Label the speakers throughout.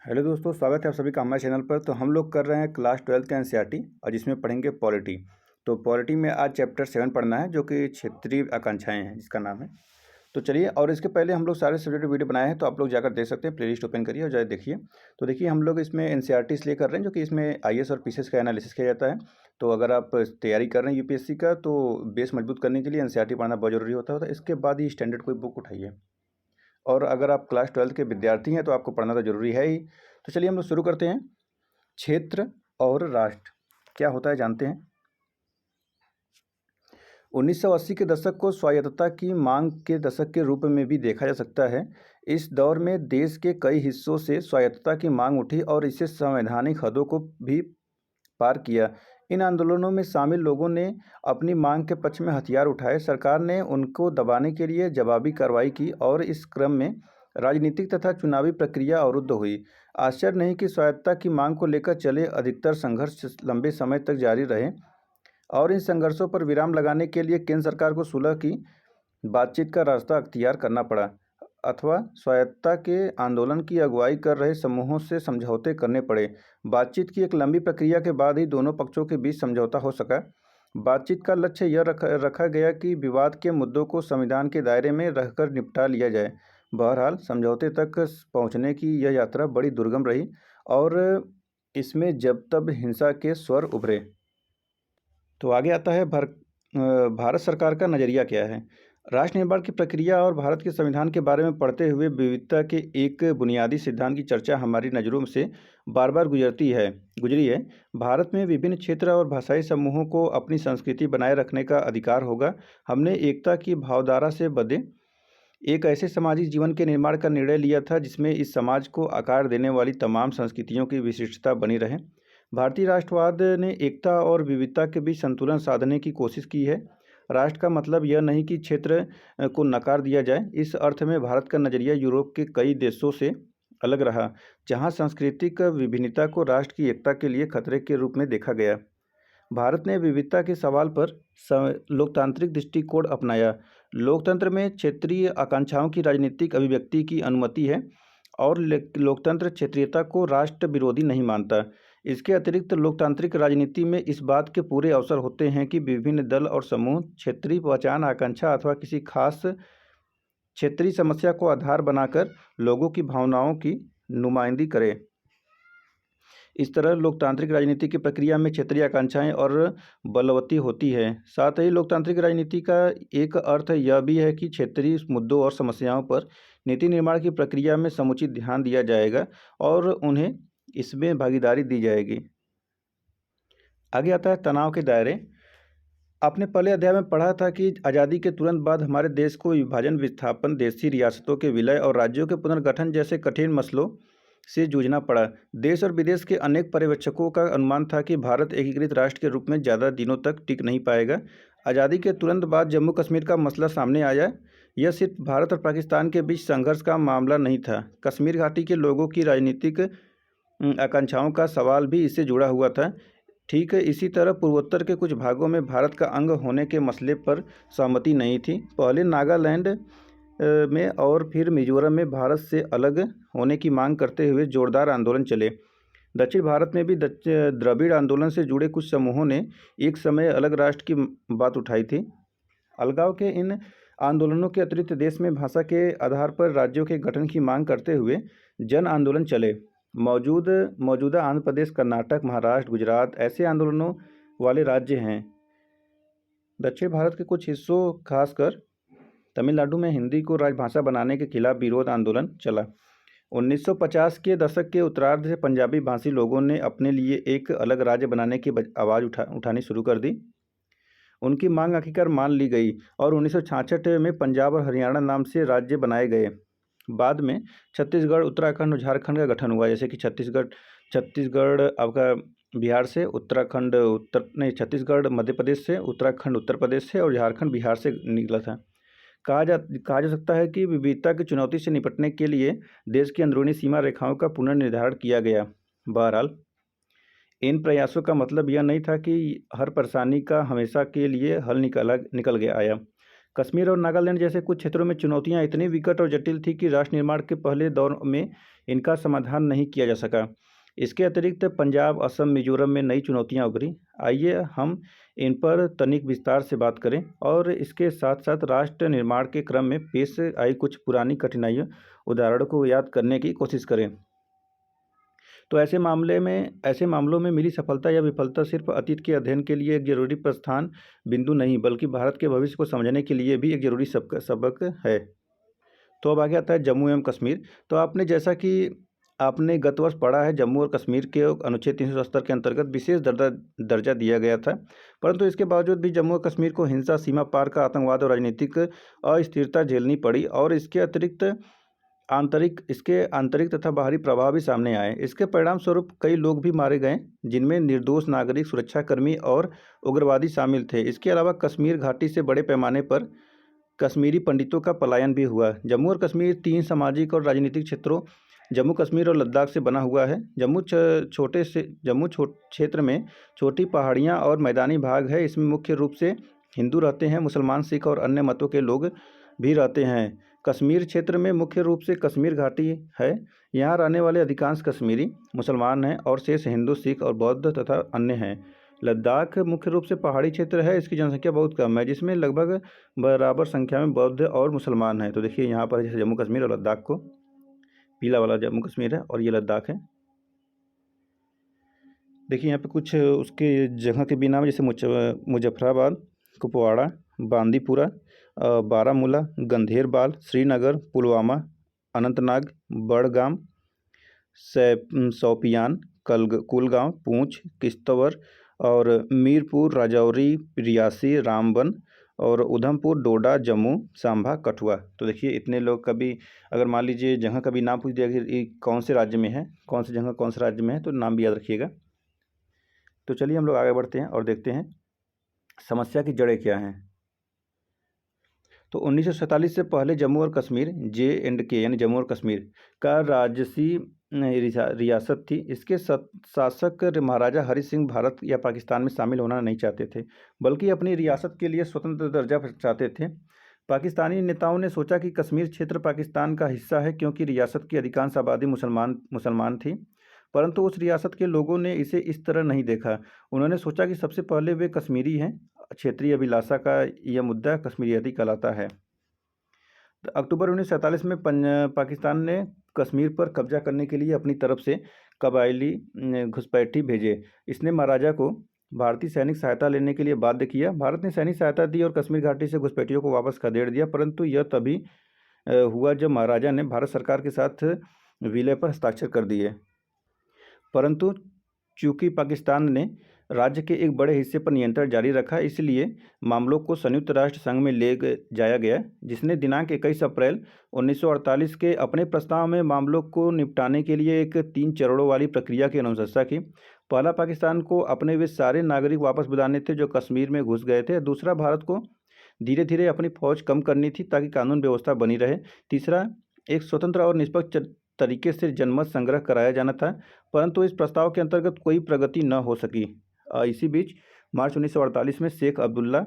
Speaker 1: Hello दोस्तों, स्वागत है आप सभी का हमारे चैनल पर। तो हम लोग कर रहे हैं क्लास 12 का एनसीईआरटी और जिसमें पढ़ेंगे पॉलिटी। तो पॉलिटी में आज चैप्टर 7 पढ़ना है, जो कि क्षेत्रीय आकांक्षाएं हैं, जिसका नाम है। तो चलिए, और इसके पहले हम लोग सारे सब्जेक्ट वीडियो बनाए हैं, तो आप लोग जाकर देख सकते हैं। प्लेलिस्ट ओपन करिए और जाकर देखिए। तो देखिए, हम लोग इसमें एनसीईआरटी इसलिए कर रहे हैं, जो कि इसमें आईएएस और पीसीएस का एनालिसिस किया जाता है। तो अगर आप तैयारी कर रहे हैं यूपीएससी का, तो बेस मजबूत करने के लिए एनसीईआरटी पढ़ना बहुत जरूरी होता है। इसके बाद ही स्टैंडर्ड कोई बुक उठाइए। और अगर आप क्लास 12 के विद्यार्थी हैं, तो आपको पढ़ना तो जरूरी है ही। तो चलिए हम लोग शुरू करते हैं। क्षेत्र और राष्ट्र क्या होता है, जानते हैं। 1980 के दशक को स्वायत्तता की मांग के दशक के रूप में भी देखा जा सकता है। इस दौर में देश के कई हिस्सों से स्वायत्तता की मांग उठी और इसे संवैधानिक हदों को भी पार किया। इन आंदोलनों में शामिल लोगों ने अपनी मांग के पक्ष में हथियार उठाए। सरकार ने उनको दबाने के लिए जवाबी कार्रवाई की और इस क्रम में राजनीतिक तथा चुनावी प्रक्रिया अवरुद्ध हुई। आश्चर्य नहीं कि स्वायत्तता की मांग को लेकर चले अधिकतर संघर्ष लंबे समय तक जारी रहे और इन संघर्षों पर विराम लगाने के लिए केंद्र सरकार को सुलह की बातचीत का रास्ता अख्तियार करना पड़ा अथवा स्वायत्तता के आंदोलन की अगुवाई कर रहे समूहों से समझौते करने पड़े। बातचीत की एक लंबी प्रक्रिया के बाद ही दोनों पक्षों के बीच समझौता हो सका। बातचीत का लक्ष्य यह रखा गया कि विवाद के मुद्दों को संविधान के दायरे में रहकर निपटा लिया जाए। बहरहाल, समझौते तक पहुंचने की यह यात्रा बड़ी दुर्गम रही और इसमें जब तब हिंसा के स्वर उभरे। तो आगे आता है भारत सरकार का नज़रिया क्या है। राष्ट्र निर्माण की प्रक्रिया और भारत के संविधान के बारे में पढ़ते हुए विविधता के एक बुनियादी सिद्धांत की चर्चा हमारी नज़रों से बार बार गुजरी है। भारत में विभिन्न क्षेत्र और भाषाई समूहों को अपनी संस्कृति बनाए रखने का अधिकार होगा। हमने एकता की भावधारा से बंधे एक ऐसे सामाजिक जीवन के निर्माण का निर्णय लिया था जिसमें इस समाज को आकार देने वाली तमाम संस्कृतियों की विशिष्टता बनी रहे। भारतीय राष्ट्रवाद ने एकता और विविधता के बीच संतुलन साधने की कोशिश की है। राष्ट्र का मतलब यह नहीं कि क्षेत्र को नकार दिया जाए। इस अर्थ में भारत का नज़रिया यूरोप के कई देशों से अलग रहा, जहां सांस्कृतिक विभिन्नता को राष्ट्र की एकता के लिए खतरे के रूप में देखा गया। भारत ने विविधता के सवाल पर लोकतांत्रिक दृष्टिकोण अपनाया। लोकतंत्र में क्षेत्रीय आकांक्षाओं की राजनीतिक अभिव्यक्ति की अनुमति है और लोकतंत्र क्षेत्रीयता को राष्ट्र विरोधी नहीं मानता। इसके अतिरिक्त लोकतांत्रिक राजनीति में इस बात के पूरे अवसर होते हैं कि विभिन्न दल और समूह क्षेत्रीय पहचान, आकांक्षा अथवा किसी खास क्षेत्रीय समस्या को आधार बनाकर लोगों की भावनाओं की नुमाइंदगी करें। इस तरह लोकतांत्रिक राजनीति की प्रक्रिया में क्षेत्रीय आकांक्षाएं और बलवती होती है। साथ ही लोकतांत्रिक राजनीति का एक अर्थ यह भी है कि क्षेत्रीय मुद्दों और समस्याओं पर नीति निर्माण की प्रक्रिया में समुचित ध्यान दिया जाएगा और उन्हें इसमें भागीदारी दी जाएगी। आगे आता है तनाव के दायरे। आपने पहले अध्याय में पढ़ा था कि आज़ादी के तुरंत बाद हमारे देश को विभाजन, विस्थापन, देशी रियासतों के विलय और राज्यों के पुनर्गठन जैसे कठिन मसलों से जूझना पड़ा। देश और विदेश के अनेक पर्यवेक्षकों का अनुमान था कि भारत एकीकृत राष्ट्र के रूप में ज़्यादा दिनों तक टिक नहीं पाएगा। आज़ादी के तुरंत बाद जम्मू कश्मीर का मसला सामने आया। यह सिर्फ भारत और पाकिस्तान के बीच संघर्ष का मामला नहीं था। कश्मीर घाटी के लोगों की राजनीतिक आकांक्षाओं का सवाल भी इससे जुड़ा हुआ था। ठीक है, इसी तरह पूर्वोत्तर के कुछ भागों में भारत का अंग होने के मसले पर सहमति नहीं थी। पहले नागालैंड में और फिर मिजोरम में भारत से अलग होने की मांग करते हुए जोरदार आंदोलन चले। दक्षिण भारत में भी द्रविड़ आंदोलन से जुड़े कुछ समूहों ने एक समय अलग राष्ट्र की बात उठाई थी। अलगाव के इन आंदोलनों के अतिरिक्त देश में भाषा के आधार पर राज्यों के गठन की मांग करते हुए जन आंदोलन चले। मौजूदा आंध्र प्रदेश, कर्नाटक, महाराष्ट्र, गुजरात ऐसे आंदोलनों वाले राज्य हैं। दक्षिण भारत के कुछ हिस्सों, खासकर तमिलनाडु में हिंदी को राजभाषा बनाने के खिलाफ विरोध आंदोलन चला। 1950 के दशक के उत्तरार्ध से पंजाबी भाषी लोगों ने अपने लिए एक अलग राज्य बनाने की आवाज़ उठानी शुरू कर दी। उनकी मांग आखिरकार मान ली गई और 1966 में पंजाब और हरियाणा नाम से राज्य बनाए गए। बाद में छत्तीसगढ़, उत्तराखंड और झारखंड का गठन हुआ। जैसे कि छत्तीसगढ़ आपका बिहार से, छत्तीसगढ़ मध्य प्रदेश से, उत्तराखंड उत्तर प्रदेश से और झारखंड बिहार से निकला था। कहा जा सकता है कि विविधता की चुनौती से निपटने के लिए देश की अंदरूनी सीमा रेखाओं का पुनर्निर्धारण किया गया। बहरहाल, इन प्रयासों का मतलब यह नहीं था कि हर परेशानी का हमेशा के लिए हल निकल गया आया। कश्मीर और नागालैंड जैसे कुछ क्षेत्रों में चुनौतियां इतनी विकट और जटिल थी कि राष्ट्र निर्माण के पहले दौर में इनका समाधान नहीं किया जा सका। इसके अतिरिक्त पंजाब, असम, मिजोरम में नई चुनौतियां उभरी। आइए हम इन पर तनिक विस्तार से बात करें और इसके साथ साथ राष्ट्र निर्माण के क्रम में पेश आई कुछ पुरानी कठिनाइयों उदाहरणों को याद करने की कोशिश करें। तो ऐसे मामलों में मिली सफलता या विफलता सिर्फ अतीत के अध्ययन के लिए एक जरूरी प्रस्थान बिंदु नहीं, बल्कि भारत के भविष्य को समझने के लिए भी एक जरूरी सबक है। तो अब आगे आता है जम्मू एवं कश्मीर। तो आपने गत वर्ष पढ़ा है, जम्मू और कश्मीर के अनुच्छेद 370 के अंतर्गत विशेष दर्जा दिया गया था। परंतु इसके बावजूद भी जम्मू और कश्मीर को हिंसा, सीमा पार का आतंकवाद और राजनीतिक अस्थिरता झेलनी पड़ी और इसके आंतरिक तथा बाहरी प्रभाव भी सामने आए। इसके परिणाम स्वरूप कई लोग भी मारे गए, जिनमें निर्दोष नागरिक, सुरक्षाकर्मी और उग्रवादी शामिल थे। इसके अलावा कश्मीर घाटी से बड़े पैमाने पर कश्मीरी पंडितों का पलायन भी हुआ। जम्मू और कश्मीर 3 सामाजिक और राजनीतिक क्षेत्रों जम्मू कश्मीर और लद्दाख से बना हुआ है। जम्मू क्षेत्र में छोटी पहाड़ियाँ और मैदानी भाग है। इसमें मुख्य रूप से हिंदू रहते हैं, मुसलमान, सिख और अन्य मतों के लोग भी रहते हैं। कश्मीर क्षेत्र में मुख्य रूप से कश्मीर घाटी है। यहाँ रहने वाले अधिकांश कश्मीरी मुसलमान हैं और शेष हिंदू, सिख और बौद्ध तथा अन्य हैं। लद्दाख मुख्य रूप से पहाड़ी क्षेत्र है। इसकी जनसंख्या बहुत कम है, जिसमें लगभग बराबर संख्या में बौद्ध और मुसलमान हैं। तो देखिए यहाँ पर जैसे जम्मू कश्मीर और लद्दाख को, पीला वाला जम्मू कश्मीर है और ये लद्दाख है। देखिए यहाँ पे कुछ उसके जगह के भी नाम, जैसे मुजफ्फराबाद, कुपवाड़ा, बांदीपुरा, बारामूला, गंधेरबाल, श्रीनगर, पुलवामा, अनंतनाग, बड़गाम, शोपियान, कुलगांव, पूंछ, किश्तवाड़ और मीरपुर, राजौरी, रियासी, रामबन और उधमपुर, डोडा, जम्मू, सांभा, कठुआ। तो देखिए इतने लोग, कभी अगर मान लीजिए जगह का भी नाम पूछ दिया कि ये कौन से राज्य में है, कौन सी जगह कौन से राज्य में है, तो नाम भी याद रखिएगा। तो चलिए हम लोग आगे बढ़ते हैं और देखते हैं समस्या की जड़ें क्या हैं। तो 1947 से पहले जम्मू और कश्मीर JNK यानी जम्मू और कश्मीर का राजसी रियासत थी। इसके शासक महाराजा हरि सिंह भारत या पाकिस्तान में शामिल होना नहीं चाहते थे, बल्कि अपनी रियासत के लिए स्वतंत्र दर्जा चाहते थे। पाकिस्तानी नेताओं ने सोचा कि कश्मीर क्षेत्र पाकिस्तान का हिस्सा है, क्योंकि रियासत की अधिकांश आबादी मुसलमान थी। परंतु उस रियासत के लोगों ने इसे इस तरह नहीं देखा। उन्होंने सोचा कि सबसे पहले वे कश्मीरी हैं। क्षेत्रीय अभिलाषा का यह मुद्दा कश्मीरियती कहलाता है। तो अक्टूबर 1947 में पाकिस्तान ने कश्मीर पर कब्जा करने के लिए अपनी तरफ से कबायली घुसपैठी भेजे। इसने महाराजा को भारतीय सैनिक सहायता लेने के लिए बाध्य किया। भारत ने सैनिक सहायता दी और कश्मीर घाटी से घुसपैठियों को वापस खदेड़ दिया। परंतु यह तभी हुआ जब महाराजा ने भारत सरकार के साथ विलय पर हस्ताक्षर कर दिए। परंतु चूंकि पाकिस्तान ने राज्य के एक बड़े हिस्से पर नियंत्रण जारी रखा, इसलिए मामलों को संयुक्त राष्ट्र संघ में ले जाया गया, जिसने दिनांक 21 अप्रैल 1948 के अपने प्रस्ताव में मामलों को निपटाने के लिए एक 3 चरणों वाली प्रक्रिया की अनुशंसा की। पहला, पाकिस्तान को अपने वे सारे नागरिक वापस बुलाने थे जो कश्मीर में घुस गए थे। दूसरा, भारत को धीरे धीरे अपनी फौज कम करनी थी ताकि कानून व्यवस्था बनी रहे। तीसरा, एक स्वतंत्र और निष्पक्ष तरीके से जनमत संग्रह कराया जाना था। परंतु इस प्रस्ताव के अंतर्गत कोई प्रगति न हो सकी। इसी बीच मार्च 1948 में शेख अब्दुल्ला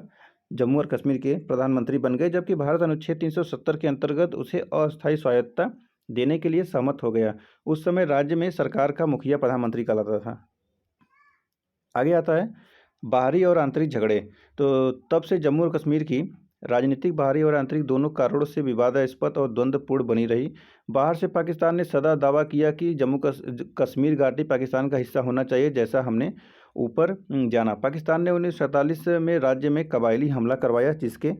Speaker 1: जम्मू और कश्मीर के प्रधानमंत्री बन गए, जबकि भारत अनुच्छेद 370 के अंतर्गत उसे अस्थायी स्वायत्तता देने के लिए सहमत हो गया। उस समय राज्य में सरकार का मुखिया प्रधानमंत्री कहलाता था। आगे आता है बाहरी और आंतरिक झगड़े। तो तब से जम्मू और कश्मीर की राजनीतिक बाहरी और आंतरिक दोनों कारणों से विवादास्पद और द्वंद्वपूर्ण बनी रही। बाहर से पाकिस्तान ने सदा दावा किया कि जम्मू कश्मीर घाटी पाकिस्तान का हिस्सा होना चाहिए, जैसा हमने ऊपर जाना। पाकिस्तान ने 1947 में राज्य में कबायली हमला करवाया, जिसके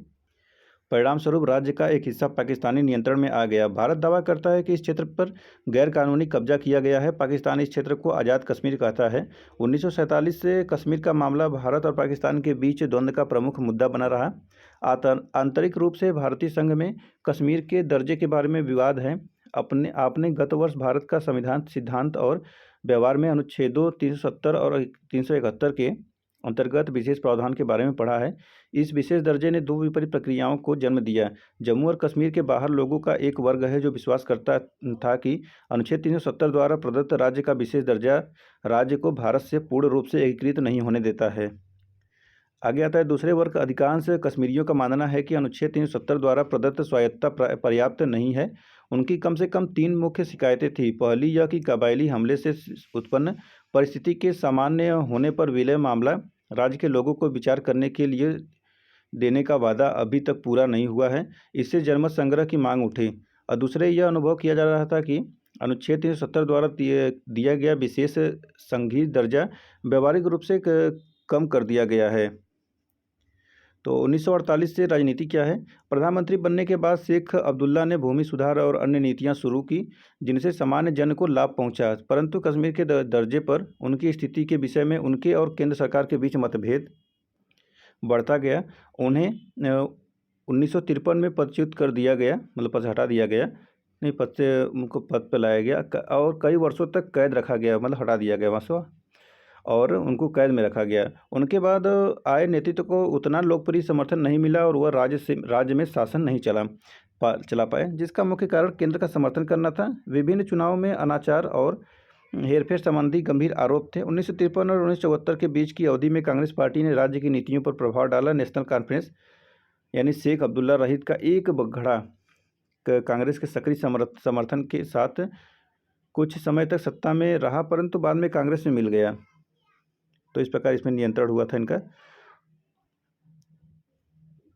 Speaker 1: परिणाम स्वरूप राज्य का एक हिस्सा पाकिस्तानी नियंत्रण में आ गया। भारत दावा करता है कि इस क्षेत्र पर गैरकानूनी कब्जा किया गया है। पाकिस्तान इस क्षेत्र को आज़ाद कश्मीर कहता है। 1947 से कश्मीर का मामला भारत और पाकिस्तान के बीच द्वंद्व का प्रमुख मुद्दा बना रहा। आंतरिक रूप से भारतीय संघ में कश्मीर के दर्जे के बारे में विवाद है। आपने गत वर्ष भारत का संविधान सिद्धांत और व्यवहार में अनुच्छेदों 370 और 371 के अंतर्गत विशेष प्रावधान के बारे में पढ़ा है। इस विशेष दर्जे ने 2 विपरीत प्रक्रियाओं को जन्म दिया। जम्मू और कश्मीर के बाहर लोगों का एक वर्ग है जो विश्वास करता था कि अनुच्छेद 370 द्वारा प्रदत्त राज्य का विशेष दर्जा राज्य को भारत से पूर्ण रूप से एकीकृत नहीं होने देता है। आगे आता है दूसरे वर्ग का अधिकांश कश्मीरियों का मानना है कि अनुच्छेद 370 द्वारा प्रदत्त स्वायत्तता पर्याप्त नहीं है। उनकी कम से कम 3 मुख्य शिकायतें थीं। पहली यह कि कबायली हमले से उत्पन्न परिस्थिति के सामान्य होने पर विलय मामला राज्य के लोगों को विचार करने के लिए देने का वादा अभी तक पूरा नहीं हुआ है। इससे जनमत संग्रह की मांग उठी। और दूसरे यह अनुभव किया जा रहा था कि अनुच्छेद 370 द्वारा दिया गया विशेष संघीय दर्जा व्यावहारिक रूप से कम कर दिया गया है। तो 1948 से राजनीति क्या है। प्रधानमंत्री बनने के बाद शेख अब्दुल्ला ने भूमि सुधार और अन्य नीतियां शुरू की जिनसे सामान्य जन को लाभ पहुंचा, परंतु कश्मीर के दर्जे पर उनकी स्थिति के विषय में उनके और केंद्र सरकार के बीच मतभेद बढ़ता गया। उन्हें 1953 में पदच्युत कर दिया गया, मतलब पद से हटा दिया गया, नहीं पद से उनको पद पर लाया गया और कई वर्षों तक कैद रखा गया, मतलब हटा दिया गया वहाँ से और उनको कैद में रखा गया। उनके बाद आए नेतृत्व को उतना लोकप्रिय समर्थन नहीं मिला और वह राज्य में शासन नहीं चला पाए, जिसका मुख्य कारण केंद्र का समर्थन करना था। विभिन्न चुनावों में अनाचार और हेरफेर संबंधी गंभीर आरोप थे। 1953 और 1974 के बीच की अवधि में कांग्रेस पार्टी ने राज्य की नीतियों पर प्रभाव डाला। नेशनल कॉन्फ्रेंस यानी शेख अब्दुल्ला रहीद का एक बगड़ा कांग्रेस के सक्रिय समर्थन के साथ कुछ समय तक सत्ता में रहा, परंतु बाद में कांग्रेस में मिल गया। तो इस प्रकार इसमें नियंत्रण हुआ था इनका।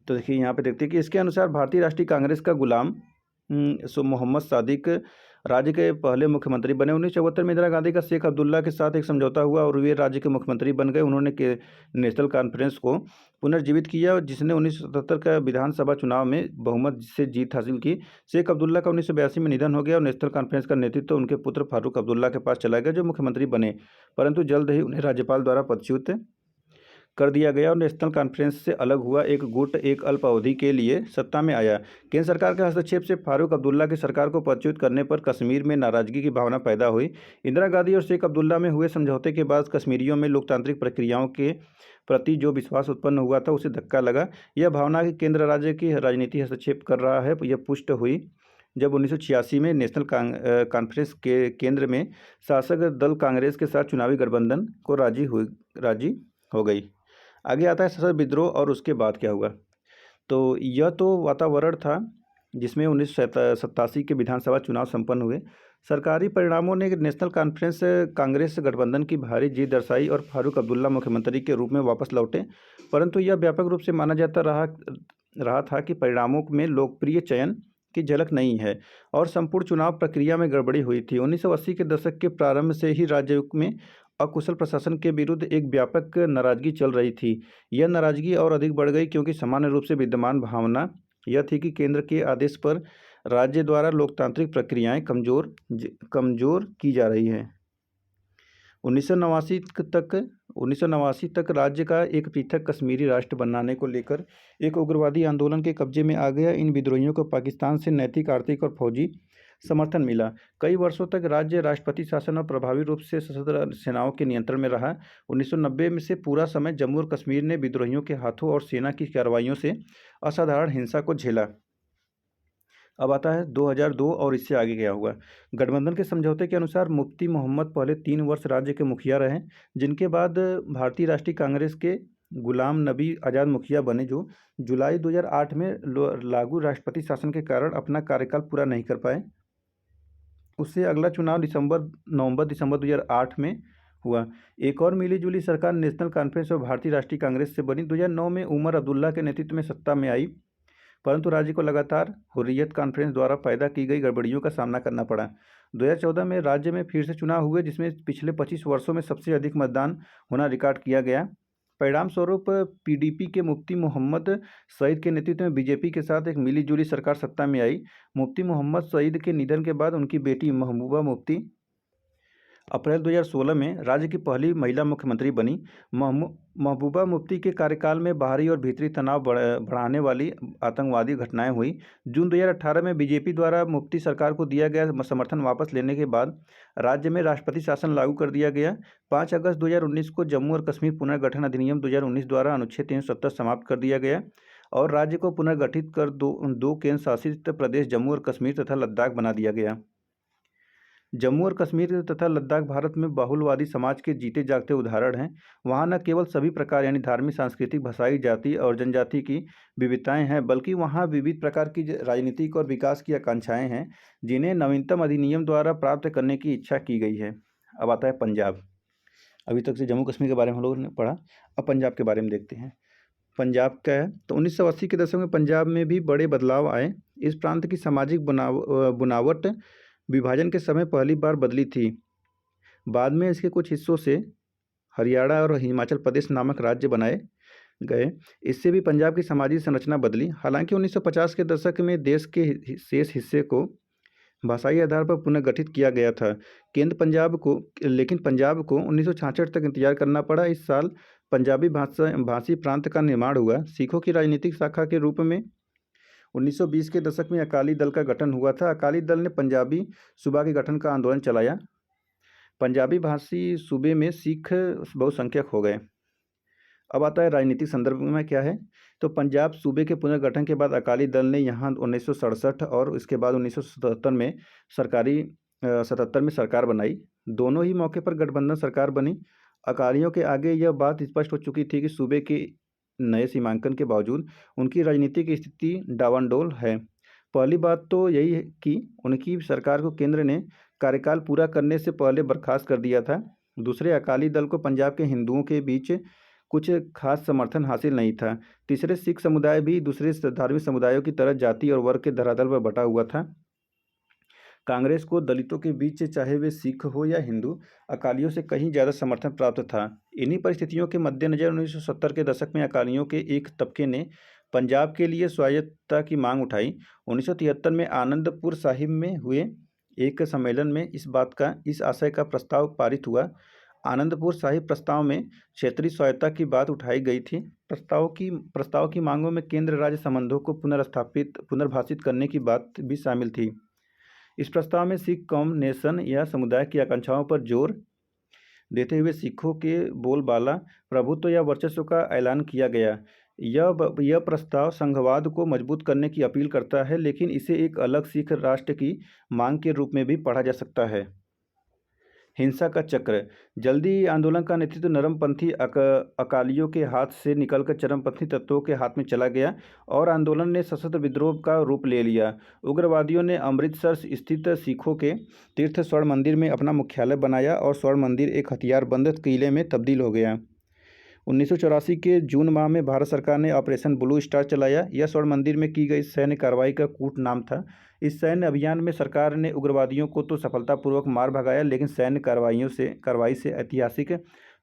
Speaker 1: तो देखिए यहाँ पे देखते हैं कि इसके अनुसार भारतीय राष्ट्रीय कांग्रेस का गुलाम मोहम्मद सादिक राज्य के पहले मुख्यमंत्री बने। 1974 में इंदिरा गांधी का शेख अब्दुल्ला के साथ एक समझौता हुआ और वे राज्य के मुख्यमंत्री बन गए। उन्होंने नेशनल कॉन्फ्रेंस को पुनर्जीवित किया जिसने 1977 का विधानसभा चुनाव में बहुमत से जीत हासिल की। शेख अब्दुल्ला का 1982 में निधन हो गया और नेशनल कॉन्फ्रेंस का नेतृत्व उनके पुत्र फारूक अब्दुल्ला के पास चला गया जो मुख्यमंत्री बने, परंतु जल्द ही उन्हें राज्यपाल द्वारा पदच्युत कर दिया गया और नेशनल कॉन्फ्रेंस से अलग हुआ एक गुट एक अल्प अवधि के लिए सत्ता में आया। केंद्र सरकार के हस्तक्षेप से फारूक अब्दुल्ला की सरकार को पदच्युत करने पर कश्मीर में नाराजगी की भावना पैदा हुई। इंदिरा गांधी और शेख अब्दुल्ला में हुए समझौते के बाद कश्मीरियों में लोकतांत्रिक प्रक्रियाओं के प्रति जो विश्वास उत्पन्न हुआ था उसे धक्का लगा। यह भावना कि केंद्र राज्य की राजनीति हस्तक्षेप कर रहा है यह पुष्ट हुई जब 1986 में नेशनल कॉन्फ्रेंस के केंद्र में शासक दल कांग्रेस के साथ चुनावी गठबंधन को राजी हो गई। आगे आता है सशस्त्र विद्रोह और उसके बाद क्या हुआ। तो यह तो वातावरण था जिसमें 1987 के विधानसभा चुनाव संपन्न हुए। सरकारी परिणामों ने नेशनल कॉन्फ्रेंस कांग्रेस गठबंधन की भारी जीत दर्शाई और फारूक अब्दुल्ला मुख्यमंत्री के रूप में वापस लौटे, परंतु यह व्यापक रूप से माना जाता रहा था कि परिणामों में लोकप्रिय चयन की झलक नहीं है और संपूर्ण चुनाव प्रक्रिया में गड़बड़ी हुई थी। 1980 के दशक के प्रारंभ से ही राज्य में अकुशल प्रशासन के विरुद्ध एक व्यापक नाराजगी चल रही थी। यह नाराजगी और अधिक बढ़ गई क्योंकि सामान्य रूप से विद्यमान भावना यह थी कि केंद्र के आदेश पर राज्य द्वारा लोकतांत्रिक प्रक्रियाएं कमजोर की जा रही हैं। 1989 तक राज्य का एक पृथक कश्मीरी राष्ट्र बनाने को लेकर एक उग्रवादी आंदोलन के कब्जे में आ गया। इन विद्रोहियों को पाकिस्तान से नैतिक, आर्थिक और फौजी समर्थन मिला। कई वर्षों तक राज्य राष्ट्रपति शासन और प्रभावी रूप से सशस्त्र सेनाओं के नियंत्रण में रहा। 1990 में से पूरा समय जम्मू और कश्मीर ने विद्रोहियों के हाथों और सेना की कार्रवाइयों से असाधारण हिंसा को झेला। अब आता है 2002 और इससे आगे क्या हुआ। गठबंधन के समझौते के अनुसार मुफ्ती मोहम्मद पहले 3 वर्ष राज्य के मुखिया रहे, जिनके बाद भारतीय राष्ट्रीय कांग्रेस के गुलाम नबी आज़ाद मुखिया बने, जो जुलाई 2008 में लागू राष्ट्रपति शासन के कारण अपना कार्यकाल पूरा नहीं कर पाए। उससे अगला चुनाव नवंबर-दिसंबर 2008 में हुआ। एक और मिलीजुली सरकार नेशनल कॉन्फ्रेंस और भारतीय राष्ट्रीय कांग्रेस से बनी। 2009 में उमर अब्दुल्ला के नेतृत्व में सत्ता में आई, परंतु राज्य को लगातार हुर्रियत कॉन्फ्रेंस द्वारा पैदा की गई गड़बड़ियों का सामना करना पड़ा। 2014 में राज्य में फिर से चुनाव हुए जिसमें पिछले 25 वर्षों में सबसे अधिक मतदान होना रिकॉर्ड किया गया। परिणाम स्वरूप पीडीपी के मुफ्ती मोहम्मद सईद के नेतृत्व में बीजेपी के साथ एक मिलीजुली सरकार सत्ता में आई। मुफ्ती मोहम्मद सईद के निधन के बाद उनकी बेटी महबूबा मुफ्ती अप्रैल 2016 में राज्य की पहली महिला मुख्यमंत्री बनी। महबूबा मुफ्ती के कार्यकाल में बाहरी और भीतरी तनाव बढ़ाने वाली आतंकवादी घटनाएं हुई। जून 2018 में बीजेपी द्वारा मुफ्ती सरकार को दिया गया समर्थन वापस लेने के बाद राज्य में राष्ट्रपति शासन लागू कर दिया गया। 5 अगस्त 2019 को जम्मू और कश्मीर पुनर्गठन अधिनियम 2019 द्वारा अनुच्छेद 370 समाप्त कर दिया गया और राज्य को पुनर्गठित कर दो केंद्र शासित प्रदेश जम्मू और कश्मीर तथा लद्दाख बना दिया गया। जम्मू और कश्मीर तथा लद्दाख भारत में बहुलवादी समाज के जीते जागते उदाहरण हैं। वहाँ न केवल सभी प्रकार यानी धार्मिक, सांस्कृतिक, भाषाई, जाति और जनजाति की विविधताएं हैं, बल्कि वहाँ विविध प्रकार की राजनीतिक और विकास की आकांक्षाएं हैं, जिन्हें नवीनतम अधिनियम द्वारा प्राप्त करने की इच्छा की गई है। अब आता है पंजाब। अभी तक से जम्मू कश्मीर के बारे में हम लोगों ने पढ़ा, अब पंजाब के बारे में देखते हैं। पंजाब क्या है, तो 1980 के दशक में पंजाब में भी बड़े बदलाव आए। इस प्रांत की सामाजिक बनावट विभाजन के समय पहली बार बदली थी। बाद में इसके कुछ हिस्सों से हरियाणा और हिमाचल प्रदेश नामक राज्य बनाए गए। इससे भी पंजाब की सामाजिक संरचना बदली। हालांकि 1950 के दशक में देश के शेष हिस्से को भाषाई आधार पर पुनर्गठित किया गया था। लेकिन पंजाब को 1966 तक इंतजार करना पड़ा। इस साल पंजाबी भाषी प्रांत का निर्माण हुआ। सिखों की राजनीतिक शाखा के रूप में 1920 के दशक में अकाली दल का गठन हुआ था। अकाली दल ने पंजाबी सूबा के गठन का आंदोलन चलाया। पंजाबी भाषी सूबे में सिख बहुसंख्यक हो गए। अब आता है राजनीतिक संदर्भ में क्या है, तो पंजाब सूबे के पुनर्गठन के बाद अकाली दल ने यहाँ 1967 और इसके बाद 1977 में 77 में सरकार बनाई। दोनों ही मौके पर गठबंधन सरकार बनी। अकालियों के आगे यह बात स्पष्ट हो चुकी थी कि सूबे के नए सीमांकन के बावजूद उनकी राजनीतिक स्थिति डावाडोल है। पहली बात तो यही है कि उनकी सरकार को केंद्र ने कार्यकाल पूरा करने से पहले बर्खास्त कर दिया था। दूसरे, अकाली दल को पंजाब के हिंदुओं के बीच कुछ खास समर्थन हासिल नहीं था। तीसरे, सिख समुदाय भी दूसरे धार्मिक समुदायों की तरह जाति और वर्ग के धरातल पर बटा हुआ था। कांग्रेस को दलितों के बीच, चाहे वे सिख हो या हिंदू, अकालियों से कहीं ज़्यादा समर्थन प्राप्त था। इन्हीं परिस्थितियों के मद्देनज़र 1970 के दशक में अकालियों के एक तबके ने पंजाब के लिए स्वायत्तता की मांग उठाई। 1973 में आनंदपुर साहिब में हुए एक सम्मेलन में इस आशय का प्रस्ताव पारित हुआ। आनंदपुर साहिब प्रस्ताव में क्षेत्रीय स्वायत्तता की बात उठाई गई थी। प्रस्ताव की मांगों में केंद्र राज्य संबंधों को पुनर्भाषित करने की बात भी शामिल थी। इस प्रस्ताव में सिख कौम, नेशन या समुदाय की आकांक्षाओं पर जोर देते हुए सिखों के बोलबाला, प्रभुत्व या वर्चस्व का ऐलान किया गया। यह प्रस्ताव संघवाद को मजबूत करने की अपील करता है, लेकिन इसे एक अलग सिख राष्ट्र की मांग के रूप में भी पढ़ा जा सकता है। हिंसा का चक्र। जल्दी आंदोलन का नेतृत्व नरमपंथी अकालियों के हाथ से निकलकर चरमपंथी तत्वों के हाथ में चला गया और आंदोलन ने सशस्त्र विद्रोह का रूप ले लिया। उग्रवादियों ने अमृतसर स्थित सिखों के तीर्थ स्वर्ण मंदिर में अपना मुख्यालय बनाया और स्वर्ण मंदिर एक हथियारबंद किले में तब्दील हो गया। 1984 के जून माह में भारत सरकार ने ऑपरेशन ब्लू स्टार चलाया। यह स्वर्ण मंदिर में की गई सैन्य कार्रवाई का कूट नाम था। इस सैन्य अभियान में सरकार ने उग्रवादियों को तो सफलतापूर्वक मार भगाया, लेकिन सैन्य कार्रवाई से ऐतिहासिक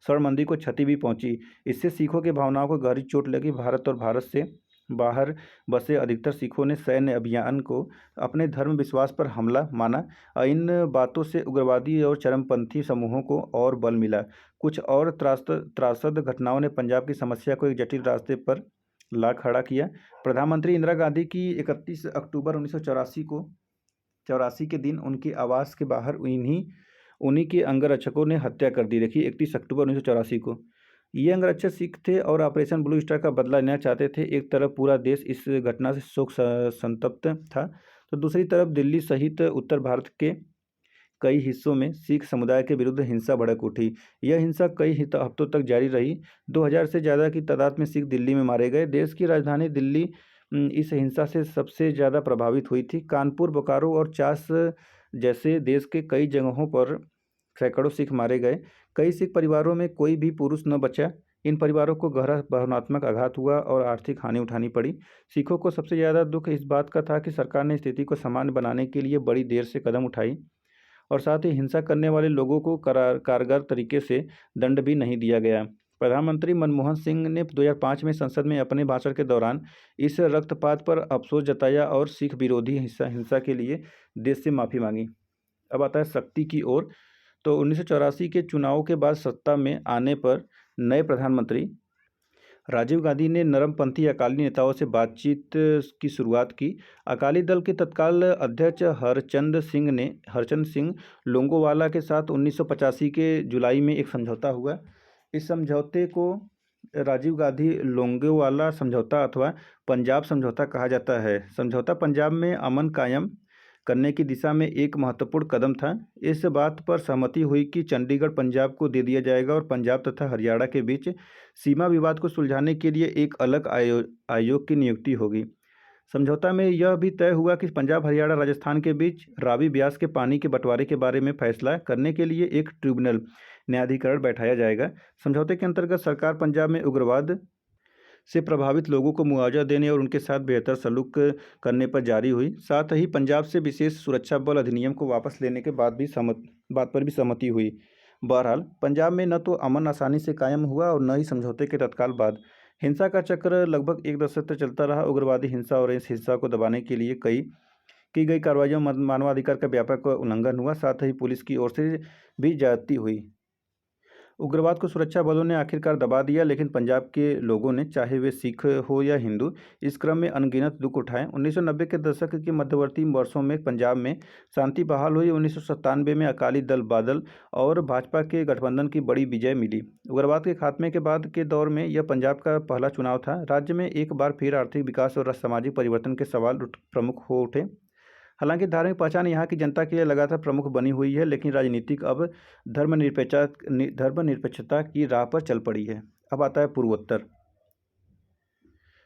Speaker 1: स्वर्ण मंदिर को क्षति भी पहुंची। इससे सिखों की भावनाओं को गहरी चोट लगी। भारत और भारत से बाहर बसे अधिकतर सिखों ने सैन्य अभियान को अपने धर्म विश्वास पर हमला माना। इन बातों से उग्रवादी और चरमपंथी समूहों को और बल मिला। कुछ और त्रासद घटनाओं ने पंजाब की समस्या को एक जटिल रास्ते पर ला खड़ा किया। प्रधानमंत्री इंदिरा गांधी की 31 अक्टूबर 1984 के दिन उनके आवास के बाहर उन्हीं के अंगरक्षकों ने हत्या कर दी। देखिए, 31 अक्टूबर 1984 को ये अंगरक्षक सिख थे और ऑपरेशन ब्लू स्टार का बदला लेना चाहते थे। एक तरफ पूरा देश इस घटना से शोक संतप्त था, तो दूसरी तरफ दिल्ली सहित उत्तर भारत के कई हिस्सों में सिख समुदाय के विरुद्ध हिंसा भड़क उठी। यह हिंसा कई हफ्तों तक जारी रही। 2000 से ज़्यादा की तादाद में सिख दिल्ली में मारे गए। देश की राजधानी दिल्ली इस हिंसा से सबसे ज़्यादा प्रभावित हुई थी। कानपुर, बोकारो और चास जैसे देश के कई जगहों पर सैकड़ों सिख मारे गए। कई सिख परिवारों में कोई भी पुरुष न बचा। इन परिवारों को गहरा भावनात्मक आघात हुआ और आर्थिक हानि उठानी पड़ी। सिखों को सबसे ज़्यादा दुख इस बात का था कि सरकार ने स्थिति को सामान्य बनाने के लिए बड़ी देर से कदम उठाई और साथ ही हिंसा करने वाले लोगों को कारगर तरीके से दंड भी नहीं दिया गया। प्रधानमंत्री मनमोहन सिंह ने 2005 में संसद में अपने भाषण के दौरान इस रक्तपात पर अफसोस जताया और सिख विरोधी हिंसा के लिए देश से माफ़ी मांगी। अब आता है शक्ति की ओर। तो 1984 के चुनाव के बाद सत्ता में आने पर नए प्रधानमंत्री राजीव गांधी ने नरमपंथी अकाली नेताओं से बातचीत की शुरुआत की। अकाली दल के तत्काल अध्यक्ष हरचंद सिंह लोंगोवाला के साथ 1985 के जुलाई में एक समझौता हुआ। इस समझौते को राजीव गांधी लोंगोवाला समझौता अथवा पंजाब समझौता कहा जाता है। समझौता पंजाब में अमन कायम करने की दिशा में एक महत्वपूर्ण कदम था। इस बात पर सहमति हुई कि चंडीगढ़ पंजाब को दे दिया जाएगा और पंजाब तथा हरियाणा के बीच सीमा विवाद को सुलझाने के लिए एक अलग आयोग की नियुक्ति होगी। समझौता में यह भी तय हुआ कि पंजाब, हरियाणा, राजस्थान के बीच रावी ब्यास के पानी के बंटवारे के बारे में फैसला करने के लिए एक ट्रिब्यूनल न्यायाधिकरण बैठाया जाएगा। समझौते के अंतर्गत सरकार पंजाब में उग्रवाद से प्रभावित लोगों को मुआवजा देने और उनके साथ बेहतर सलूक करने पर जारी हुई। साथ ही पंजाब से विशेष सुरक्षा बल अधिनियम को वापस लेने के बात पर भी सहमति हुई। बहरहाल पंजाब में न तो अमन आसानी से कायम हुआ और न ही समझौते के तत्काल बाद हिंसा का चक्र लगभग एक दशक तक चलता रहा। उग्रवादी हिंसा और इस हिंसा को दबाने के लिए की गई कार्रवाइयों में मानवाधिकार का व्यापक उल्लंघन हुआ। साथ ही पुलिस की ओर से भी ज्यादती हुई। उग्रवाद को सुरक्षा बलों ने आखिरकार दबा दिया, लेकिन पंजाब के लोगों ने, चाहे वे सिख हो या हिंदू, इस क्रम में अनगिनत दुख उठाए। 1990 के दशक के मध्यवर्ती वर्षों में पंजाब में शांति बहाल हुई। 1997 में अकाली दल बादल और भाजपा के गठबंधन की बड़ी विजय मिली। उग्रवाद के खात्मे के बाद के दौर में यह पंजाब का पहला चुनाव था। राज्य में एक बार फिर आर्थिक विकास और सामाजिक परिवर्तन के सवाल प्रमुख हो उठे। हालांकि धार्मिक पहचान यहाँ की जनता के लिए लगातार प्रमुख बनी हुई है, लेकिन राजनीतिक अब धर्मनिरपेक्षता की राह पर चल पड़ी है। अब आता है पूर्वोत्तर।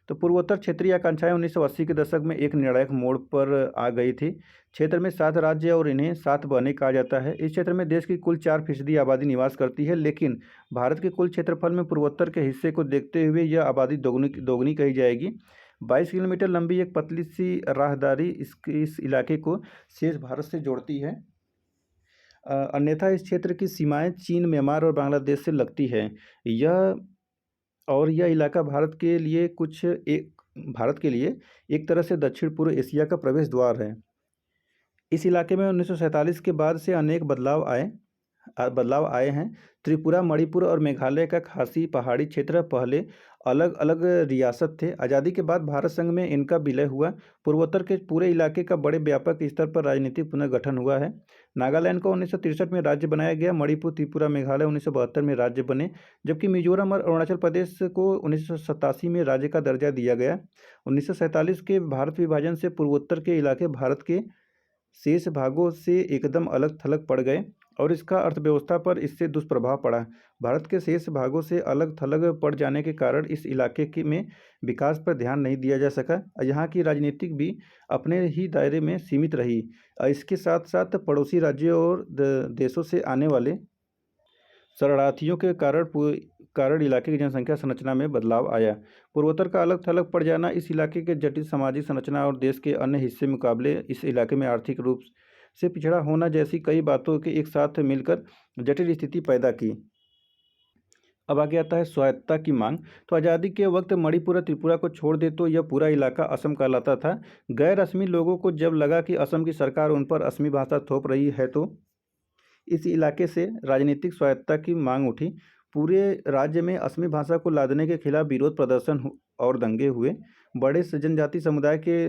Speaker 1: तो पूर्वोत्तर क्षेत्रीय आकांक्षाएं 1980 के दशक में एक निर्णायक मोड़ पर आ गई थी। क्षेत्र में 7 राज्य और इन्हें 7 बहनें कहा जाता है। इस क्षेत्र में देश की कुल 4% आबादी निवास करती है, लेकिन भारत के कुल क्षेत्रफल में पूर्वोत्तर के हिस्से को देखते हुए यह आबादी दोगुनी कही जाएगी। 22 किलोमीटर लंबी एक पतली सी राहदारी इस इलाके को शेष भारत से जोड़ती है। अन्यथा इस क्षेत्र की सीमाएं चीन, म्यांमार और बांग्लादेश से लगती है। यह इलाका भारत के लिए एक तरह से दक्षिण पूर्व एशिया का प्रवेश द्वार है। इस इलाके में 1947 के बाद से अनेक बदलाव आए हैं। त्रिपुरा, मणिपुर और मेघालय का खासी पहाड़ी क्षेत्र पहले अलग अलग रियासत थे। आज़ादी के बाद भारत संघ में इनका विलय हुआ। पूर्वोत्तर के पूरे इलाके का बड़े व्यापक स्तर पर राजनीतिक पुनर्गठन हुआ है। नागालैंड को 1963 में राज्य बनाया गया। मणिपुर, त्रिपुरा, मेघालय 1972 में राज्य बने, जबकि मिजोरम और अरुणाचल प्रदेश को 1987 में राज्य का दर्जा दिया गया। 1947 के भारत विभाजन से पूर्वोत्तर के इलाके भारत के शेष भागों से एकदम अलग थलग पड़ गए और इसका अर्थव्यवस्था पर इससे दुष्प्रभाव पड़ा। भारत के शेष भागों से अलग थलग पड़ जाने के कारण इस इलाके में विकास पर ध्यान नहीं दिया जा सका। यहाँ की राजनीतिक भी अपने ही दायरे में सीमित रही। इसके साथ साथ पड़ोसी राज्यों और देशों से आने वाले शरणार्थियों के कारण इलाके की जनसंख्या संरचना में बदलाव आया। पूर्वोत्तर का अलग थलग पड़ जाना इस इलाके के जटिल सामाजिक संरचना और देश के अन्य हिस्से मुकाबले इस इलाके में आर्थिक रूप से पिछड़ा होना जैसी कई बातों के एक साथ मिलकर जटिल स्थिति पैदा की। अब आगे आता है स्वायत्तता की मांग। तो आज़ादी के वक्त मणिपुर और त्रिपुरा को छोड़ दे तो यह पूरा इलाका असम कहलाता था। गैर असमी लोगों को जब लगा कि असम की सरकार उन पर असमी भाषा थोप रही है तो इस इलाके से राजनीतिक स्वायत्तता की मांग उठी। पूरे राज्य में असमी भाषा को लादने के खिलाफ विरोध प्रदर्शन और दंगे हुए। बड़े जनजाति समुदाय के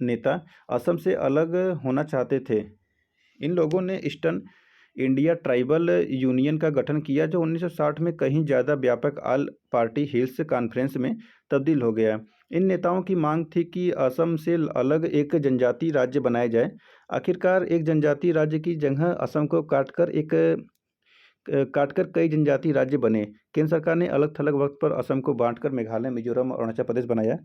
Speaker 1: नेता असम से अलग होना चाहते थे। इन लोगों ने ईस्टर्न इंडिया ट्राइबल यूनियन का गठन किया, जो 1960 में कहीं ज़्यादा व्यापक ऑल पार्टी हिल्स कॉन्फ्रेंस में तब्दील हो गया। इन नेताओं की मांग थी कि असम से अलग एक जनजातीय राज्य बनाया जाए। आखिरकार एक जनजातीय राज्य की जगह असम को काटकर कई जनजातीय राज्य बने। केंद्र सरकार ने अलग थलग वक्त पर असम को बांटकर मेघालय, मिजोरम और अरुणाचल प्रदेश बनाया।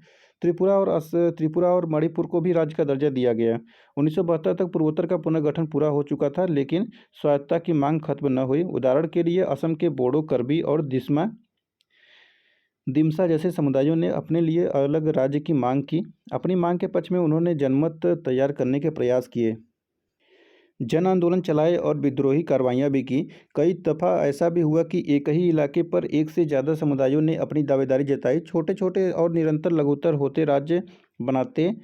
Speaker 1: त्रिपुरा और मणिपुर को भी राज्य का दर्जा दिया गया। 1972 तक पूर्वोत्तर का पुनर्गठन पूरा हो चुका था, लेकिन स्वायत्तता की मांग खत्म न हुई। उदाहरण के लिए असम के बोडो, कर्बी और दिमसा जैसे समुदायों ने अपने लिए अलग राज्य की मांग की। अपनी मांग के पक्ष में उन्होंने जनमत तैयार करने के प्रयास किए, जन आंदोलन चलाए और विद्रोही कार्रवाइयाँ भी की। कई दफ़ा ऐसा भी हुआ कि एक ही इलाके पर एक से ज़्यादा समुदायों ने अपनी दावेदारी जताई। छोटे छोटे और निरंतर लघुतर होते राज्य बनाते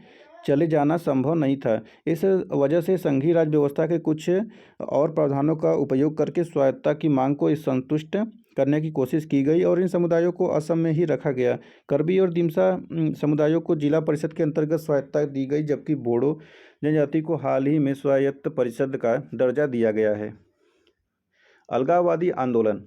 Speaker 1: चले जाना संभव नहीं था। इस वजह से संघीय राज्य व्यवस्था के कुछ और प्रावधानों का उपयोग करके स्वायत्तता की मांग को संतुष्ट करने की कोशिश की गई और इन समुदायों को असम में ही रखा गया। कर्बी और दिमसा समुदायों को जिला परिषद के अंतर्गत स्वायत्तता दी गई, जबकि बोडो जनजाति को हाल ही में स्वायत्त परिषद का दर्जा दिया गया है। अलगाववादी आंदोलन।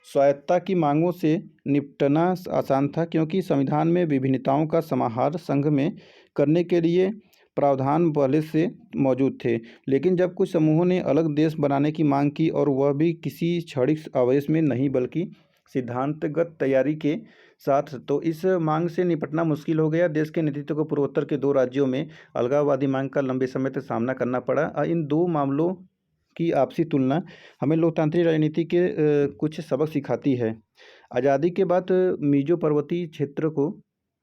Speaker 1: स्वायत्तता की मांगों से निपटना आसान था, क्योंकि संविधान में विभिन्नताओं का समाहार संघ में करने के लिए प्रावधान पहले से मौजूद थे, लेकिन जब कुछ समूहों ने अलग देश बनाने की मांग की और वह भी किसी क्षणिक आवेश में नहीं बल्कि सिद्धांतगत तैयारी के साथ, तो इस मांग से निपटना मुश्किल हो गया। देश के नेतृत्व को पूर्वोत्तर के दो राज्यों में अलगाववादी मांग का लंबे समय तक सामना करना पड़ा। इन दो मामलों की आपसी तुलना हमें लोकतांत्रिक राजनीति के कुछ सबक सिखाती है। आज़ादी के बाद मिजो पर्वतीय क्षेत्र को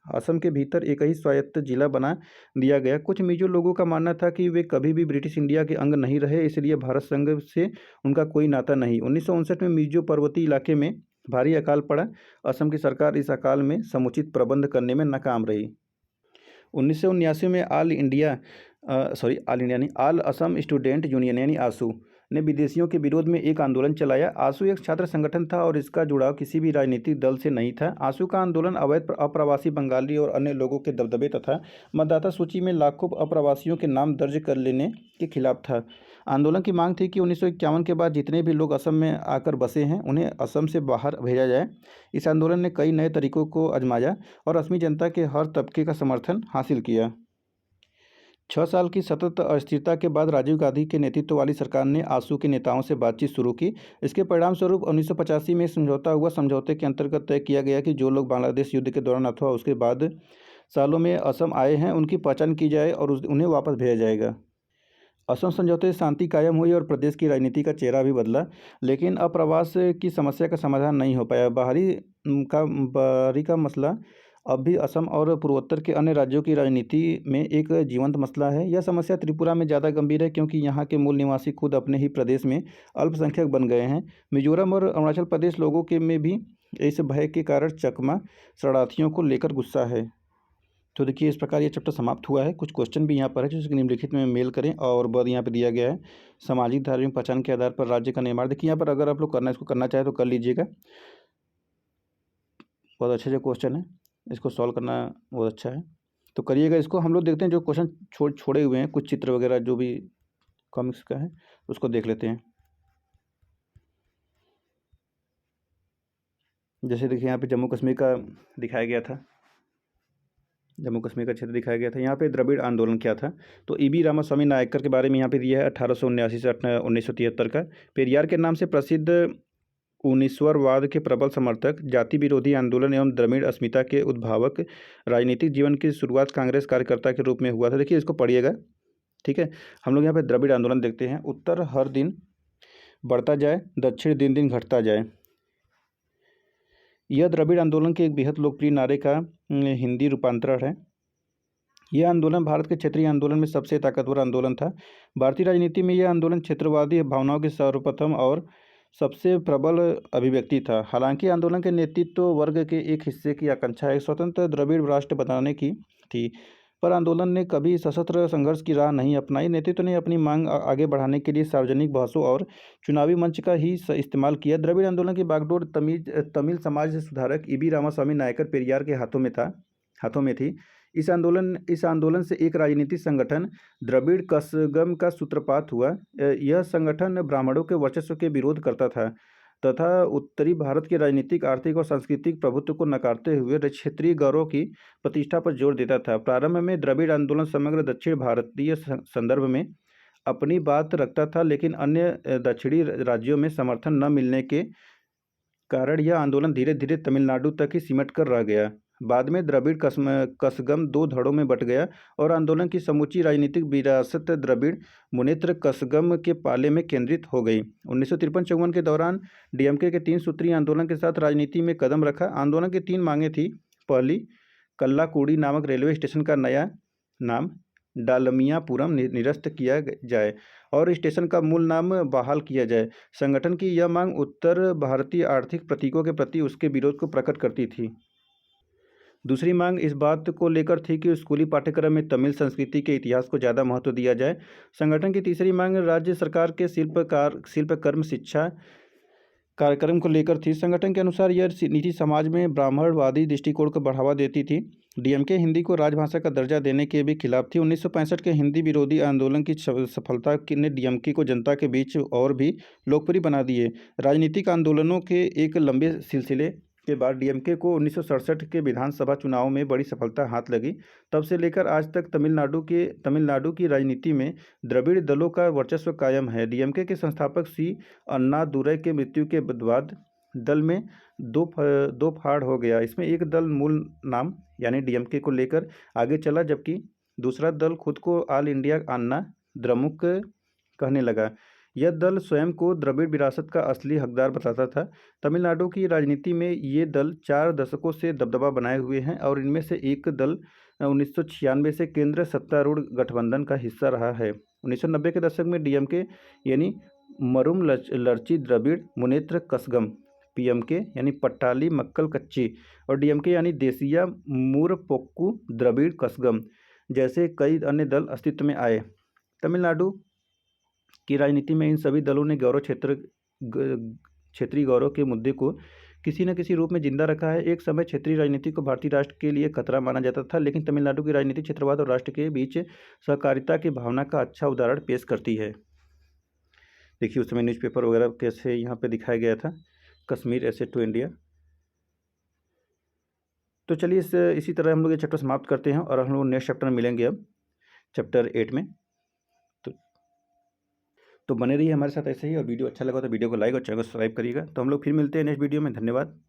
Speaker 1: असम के भीतर एक ही स्वायत्त जिला बना दिया गया। कुछ मिजो लोगों का मानना था कि वे कभी भी ब्रिटिश इंडिया के अंग नहीं रहे, इसलिए भारत संघ से उनका कोई नाता नहीं। 1959 में मिजो पर्वतीय इलाके में भारी अकाल पड़ा। असम की सरकार इस अकाल में समुचित प्रबंध करने में नाकाम रही। 1979 में ऑल असम स्टूडेंट यूनियन यानी आसू ने विदेशियों के विरोध में एक आंदोलन चलाया। आसू एक छात्र संगठन था और इसका जुड़ाव किसी भी राजनीतिक दल से नहीं था। आसू का आंदोलन अवैध अप्रवासी बंगाली और अन्य लोगों के दबदबे तथा मतदाता सूची में लाखों अप्रवासियों के नाम दर्ज कर लेने के खिलाफ था। आंदोलन की मांग थी कि 1951 के बाद जितने भी लोग असम में आकर बसे हैं उन्हें असम से बाहर भेजा जाए। इस आंदोलन ने कई नए तरीकों को आजमाया और असमी जनता के हर तबके का समर्थन हासिल किया। 6 साल की सतत अस्थिरता के बाद राजीव गांधी के नेतृत्व वाली सरकार ने आसू के नेताओं से बातचीत शुरू की। इसके परिणामस्वरूप 1985 में समझौता हुआ। समझौते के अंतर्गत तय किया गया कि जो लोग बांग्लादेश युद्ध के दौरान अथवा उसके बाद सालों में असम आए हैं उनकी पहचान की जाए और उन्हें वापस भेजा जाएगा। असम समझौते से शांति कायम हुई और प्रदेश की राजनीति का चेहरा भी बदला, लेकिन अप्रवास की समस्या का समाधान नहीं हो पाया। बाहरी का मसला अब भी असम और पूर्वोत्तर के अन्य राज्यों की राजनीति में एक जीवंत मसला है। यह समस्या त्रिपुरा में ज़्यादा गंभीर है क्योंकि यहाँ के मूल निवासी खुद अपने ही प्रदेश में अल्पसंख्यक बन गए हैं। मिजोरम और अरुणाचल प्रदेश लोगों के में भी इस भय के कारण चकमा शरणार्थियों को लेकर गुस्सा है। तो देखिए इस प्रकार ये चैप्टर समाप्त हुआ है। कुछ क्वेश्चन भी यहाँ पर है जिसको निम्नलिखित में मेल करें। और बाद यहाँ पे दिया गया है सामाजिक धार्मिक पहचान के आधार पर राज्य का निर्माण। देखिए यहाँ पर अगर आप लोग इसको करना चाहें तो कर लीजिएगा। बहुत अच्छे क्वेश्चन है, इसको सॉल्व करना बहुत अच्छा है, तो करिएगा इसको। हम लोग देखते हैं जो क्वेश्चन छोड़े हुए हैं, कुछ चित्र वगैरह जो भी कॉमिक्स का है उसको देख लेते हैं। जैसे देखिए यहाँ पे जम्मू कश्मीर का दिखाया गया था, जम्मू कश्मीर का क्षेत्र दिखाया गया था। यहाँ पे द्रविड़ आंदोलन क्या था, तो ईबी रामास्वामी नायकर के बारे में यहाँ पे दिया है 1879 से 1973 का। पेरियार के नाम से प्रसिद्ध उनिस्वरवाद के प्रबल समर्थक, जाति विरोधी आंदोलन एवं द्रविड़ अस्मिता के उद्भावक, राजनीतिक जीवन की शुरुआत कांग्रेस कार्यकर्ता के रूप में हुआ था। देखिए इसको पढ़िएगा, ठीक है। हम लोग यहाँ पे द्रविड़ आंदोलन देखते हैं। उत्तर हर दिन बढ़ता जाए, दक्षिण दिन दिन घटता जाए। यह द्रविड़ आंदोलन के एक बेहद लोकप्रिय नारे का हिंदी रूपांतरण है। यह आंदोलन भारत के क्षेत्रीय आंदोलन में सबसे ताकतवर आंदोलन था। भारतीय राजनीति में यह आंदोलन क्षेत्रवादी भावनाओं के सर्वप्रथम और सबसे प्रबल अभिव्यक्ति था। हालांकि आंदोलन के नेतृत्व वर्ग के एक हिस्से की आकांक्षा एक स्वतंत्र द्रविड़ राष्ट्र बनाने की थी, पर आंदोलन ने कभी सशस्त्र संघर्ष की राह नहीं अपनाई। नेतृत्व ने अपनी मांग आगे बढ़ाने के लिए सार्वजनिक बहसों और चुनावी मंच का ही इस्तेमाल किया। द्रविड़ आंदोलन की बागडोर तमिल समाज सुधारक ईबी रामास्वामी नायकर पेरियार के हाथों में थी। इस आंदोलन से एक राजनीतिक संगठन द्रविड़ कसगम का सूत्रपात हुआ। यह संगठन ब्राह्मणों के वर्चस्व के विरोध करता था तथा उत्तरी भारत के राजनीतिक, आर्थिक और सांस्कृतिक प्रभुत्व को नकारते हुए क्षेत्रीय गौरव की प्रतिष्ठा पर जोर देता था। प्रारंभ में द्रविड़ आंदोलन समग्र दक्षिण भारतीय संदर्भ में अपनी बात रखता था, लेकिन अन्य दक्षिणी राज्यों में समर्थन न मिलने के कारण यह आंदोलन धीरे धीरे तमिलनाडु तक ही सिमट कर रह गया। बाद में द्रविड़ कसगम दो धड़ों में बट गया और आंदोलन की समूची राजनीतिक विरासत द्रविड़ मुनेत्र कसगम के पाले में केंद्रित हो गई। 1953-54 के दौरान डीएमके के 3 सूत्रीय आंदोलन के साथ राजनीति में कदम रखा। आंदोलन की 3 मांगें थी। पहली, कल्लाकुड़ी नामक रेलवे स्टेशन का नया नाम डालमियापुरम निरस्त किया जाए और स्टेशन का मूल नाम बहाल किया जाए। संगठन की यह मांग उत्तर भारतीय आर्थिक प्रतीकों के प्रति उसके विरोध को प्रकट करती थी। दूसरी मांग इस बात को लेकर थी कि स्कूली पाठ्यक्रम में तमिल संस्कृति के इतिहास को ज़्यादा महत्व दिया जाए। संगठन की तीसरी मांग राज्य सरकार के शिल्पकर्म शिक्षा कार्यक्रम को लेकर थी। संगठन के अनुसार यह नीति समाज में ब्राह्मणवादी दृष्टिकोण को बढ़ावा देती थी। डीएमके हिंदी को राजभाषा का दर्जा देने के भी खिलाफ थी। 1965 के हिंदी विरोधी आंदोलन की सफलता ने डीएमके को जनता के बीच और भी लोकप्रिय बना दिए। राजनीतिक आंदोलनों के एक लंबे सिलसिले के बाद डीएमके को 1967 के विधानसभा चुनाव में बड़ी सफलता हाथ लगी। तब से लेकर आज तक तमिलनाडु की राजनीति में द्रविड़ दलों का वर्चस्व कायम है। डीएमके के संस्थापक सी अन्नादुरै के मृत्यु के बाद दल में दो फाड़ हो गया। इसमें एक दल मूल नाम यानी डीएमके को लेकर आगे चला, जबकि दूसरा दल खुद को ऑल इंडिया अन्ना द्रमुक कहने लगा। यह दल स्वयं को द्रविड़ विरासत का असली हकदार बताता था। तमिलनाडु की राजनीति में ये दल 4 दशकों से दबदबा बनाए हुए हैं और इनमें से एक दल 1996 से केंद्र सत्तारूढ़ गठबंधन का हिस्सा रहा है। 1990 के दशक में डीएमके यानी मरुमलर्ची द्रविड़ मुनेत्र कसगम, पीएमके यानी पट्टाली मक्कल कच्ची और डीएमके यानी देसिया मूरपोक्कू द्रविड़ कसगम जैसे कई अन्य दल अस्तित्व में आए। तमिलनाडु की राजनीति में इन सभी दलों ने क्षेत्रीय गौरव के मुद्दे को किसी न किसी रूप में जिंदा रखा है। एक समय क्षेत्रीय राजनीति को भारतीय राष्ट्र के लिए खतरा माना जाता था, लेकिन तमिलनाडु की राजनीति क्षेत्रवाद और राष्ट्र के बीच सहकारिता की भावना का अच्छा उदाहरण पेश करती है। देखिए उस समय न्यूज़पेपर वगैरह कैसे यहाँ पे दिखाया गया था, कश्मीर एसेट टू इंडिया। तो चलिए इसी तरह हम लोग ये चैप्टर समाप्त करते हैं और हम लोग नेक्स्ट चैप्टर में मिलेंगे अब चैप्टर 8 में। तो बने रहिए हमारे साथ ऐसे ही, और वीडियो अच्छा लगा तो वीडियो को लाइक और चैनल को सब्सक्राइब करिएगा। तो हम लोग फिर मिलते हैं नेक्स्ट वीडियो में। धन्यवाद।